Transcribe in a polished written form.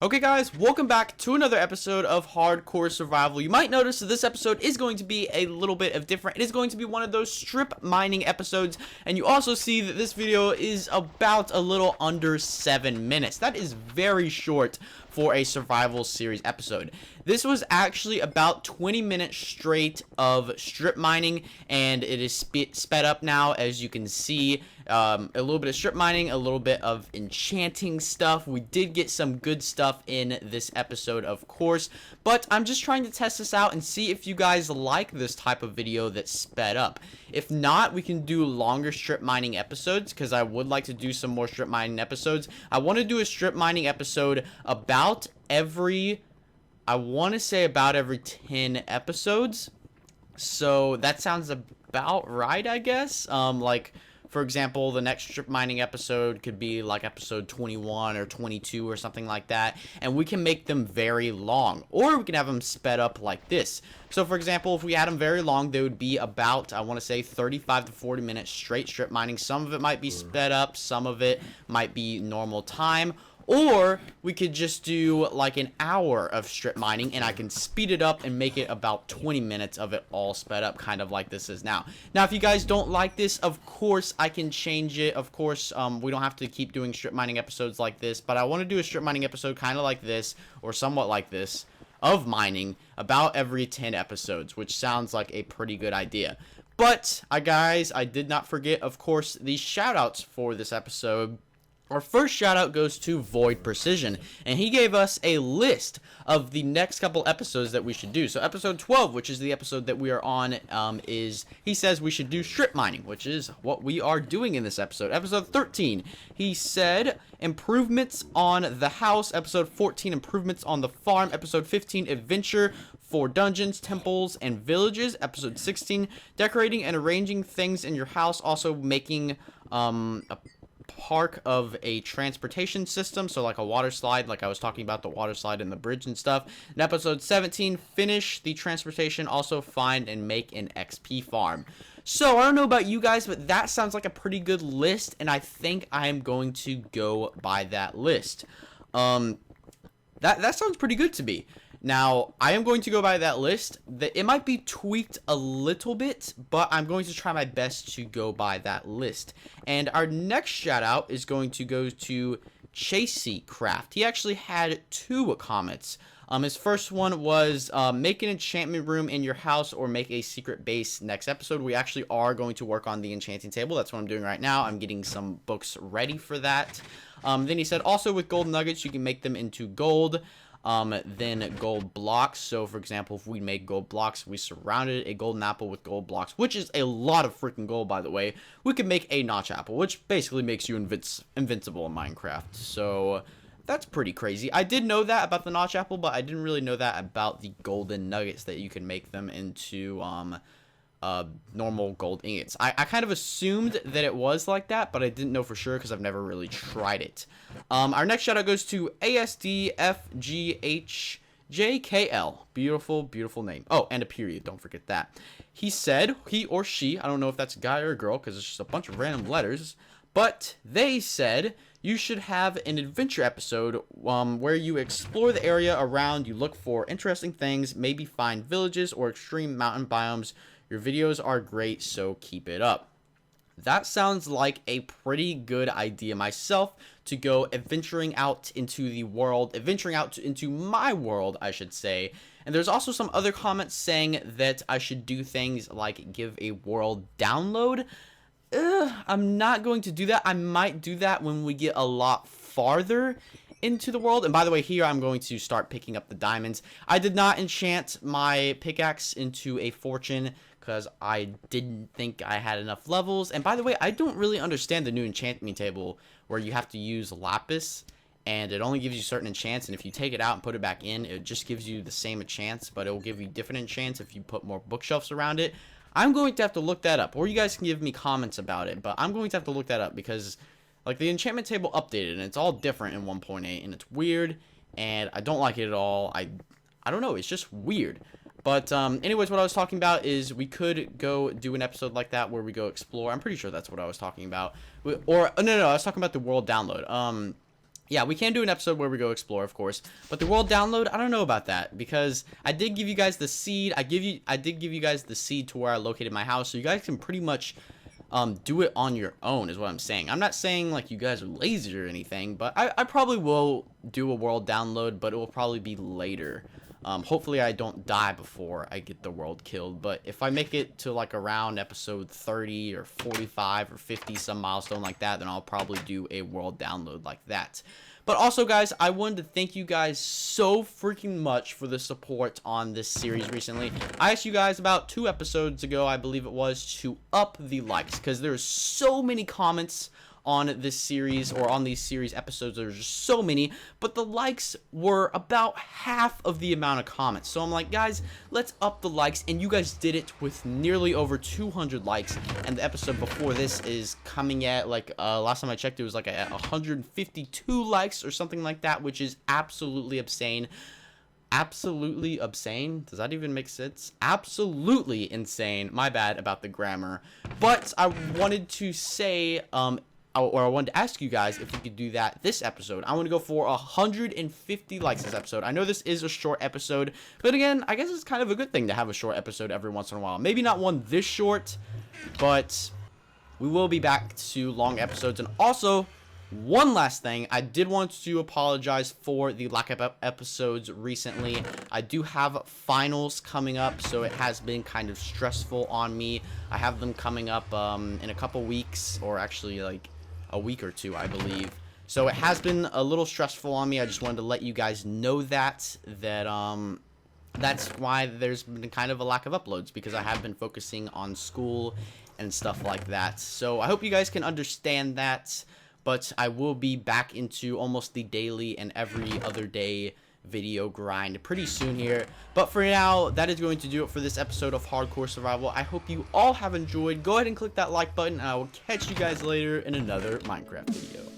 Okay guys, welcome back to another episode of Hardcore Survival. You might notice that this episode is going to be a little bit of different. It is going to be one of those strip mining episodes, and you also see that this video is about a little under 7 minutes. That is very short for a survival series episode. This was actually about 20 minutes straight of strip mining, and it is sped up now, as you can see. A little bit of strip mining, a little bit of enchanting stuff. We did get some good stuff in this episode, of course, but I'm just trying to test this out and see if you guys like this type of video that's sped up. If not, we can do longer strip mining episodes, because I would like to do some more strip mining episodes. I want to do a strip mining episode about every, I want to say about every 10 episodes. So that sounds about right, I guess. For example, the next strip mining episode could be like episode 21 or 22 or something like that, and we can make them very long, or we can have them sped up like this. So for example, if we had them very long, they would be about, I want to say, 35 to 40 minutes straight strip mining. Some of it might be sped up, some of it might be normal time. Or we could just do like an hour of strip mining, and I can speed it up and make it about 20 minutes of it all sped up, kind of like this is now. Now, if you guys don't like this, of course, I can change it. Of course, we don't have to keep doing strip mining episodes like this, but I want to do a strip mining episode kind of like this, or somewhat like this, of mining about every 10 episodes, which sounds like a pretty good idea. But, guys, I did not forget, of course, the shout-outs for this episode. Our first shout out goes to Void Precision, and he gave us a list of the next couple episodes that we should do. So episode 12, which is the episode that we are on, he says we should do strip mining, which is what we are doing in this episode. Episode 13, he said improvements on the house. Episode 14, improvements on the farm. Episode 15, adventure for dungeons, temples, and villages. Episode 16, decorating and arranging things in your house, also making a park of a transportation system, so like a water slide, like I was talking about the water slide and the bridge and stuff. In episode 17, finish the transportation, also find and make an XP farm. So I don't know about you guys, but that sounds like a pretty good list, and I think I am going to go by that list. That sounds pretty good to me. Now, I am going to go by that list. It might be tweaked a little bit, but I'm going to try my best to go by that list. And our next shout out is going to go to ChaseyCraft. He actually had 2 comments. His first one was make an enchantment room in your house or make a secret base next episode. We actually are going to work on the enchanting table. That's what I'm doing right now. I'm getting some books ready for that. Then he said also with gold nuggets, you can make them into gold. Then gold blocks. So for example, if we make gold blocks, we surrounded a golden apple with gold blocks, which is a lot of freaking gold, by the way. We could make a notch apple, which basically makes you invincible in Minecraft. So that's pretty crazy. I did know that about the notch apple, but I didn't really know that about the golden nuggets, that you can make them into normal gold ingots. I kind of assumed that it was like that, but I didn't know for sure because I've never really tried it. Our next shout out goes to Asdfghjkl. Beautiful, beautiful name. Oh, and a period. Don't forget that. He said, he or she, I don't know if that's a guy or a girl because it's just a bunch of random letters, but they said you should have an adventure episode where you explore the area around, you look for interesting things, maybe find villages or extreme mountain biomes. Your videos are great, so keep it up. That sounds like a pretty good idea myself, to go adventuring out into the world, into my world, I should say. And there's also some other comments saying that I should do things like give a world download. I'm not going to do that. I might do that when we get a lot farther into the world. And by the way, here I'm going to start picking up the diamonds. I did not enchant my pickaxe into a fortune because I didn't think I had enough levels. And by the way, I don't really understand the new enchantment table where you have to use lapis and it only gives you certain enchants, and if you take it out and put it back in, it just gives you the same enchants, but it will give you different enchants if you put more bookshelves around it. I'm going to have to look that up, or you guys can give me comments about it, but I'm going to have to look that up because like the enchantment table updated and it's all different in 1.8, and it's weird and I don't like it at all. I don't know, it's just weird. But anyways, what I was talking about is we could go do an episode like that where we go explore. I'm pretty sure that's what I was talking about. No, I was talking about the world download. yeah, we can do an episode where we go explore, of course, but the world download, I don't know about that, because I did give you guys the seed. I did give you guys the seed to where I located my house, so you guys can pretty much do it on your own, is what I'm saying. I'm not saying like you guys are lazy or anything, but I probably will do a world download, but it will probably be later. Hopefully I don't die before I get the world killed, but if I make it to like around episode 30 or 45 or 50, some milestone like that, then I'll probably do a world download like that. But also, guys, I wanted to thank you guys so freaking much for the support on this series recently. I asked you guys about 2 episodes ago, I believe it was, to up the likes, because there's so many comments on this series, or on these series episodes. There's just so many, but the likes were about half of the amount of comments. So I'm like, guys, let's up the likes, and you guys did it with nearly over 200 likes, and the episode before this is coming at, like, last time I checked, it was like at 152 likes or something like that, which is absolutely obscene. Absolutely obscene? Does that even make sense? Absolutely insane. My bad about the grammar. But I wanted to say, or I wanted to ask you guys if we could do that this episode. I want to go for 150 likes this episode. I know this is a short episode, but again, I guess it's kind of a good thing to have a short episode every once in a while. Maybe not one this short, but we will be back to long episodes. And also, one last thing, I did want to apologize for the lack of episodes recently. I do have finals coming up, so it has been kind of stressful on me. I have them coming up in a couple weeks, or actually like a week or 2, I believe. So it has been a little stressful on me. I just wanted to let you guys know that that's why there's been kind of a lack of uploads, because I have been focusing on school and stuff like that. So I hope you guys can understand that. But I will be back into almost the daily and every other day video grind pretty soon here. But for now, that is going to do it for this episode of Hardcore Survival. I hope you all have enjoyed. Go ahead and click that like button, and I will catch you guys later in another Minecraft video.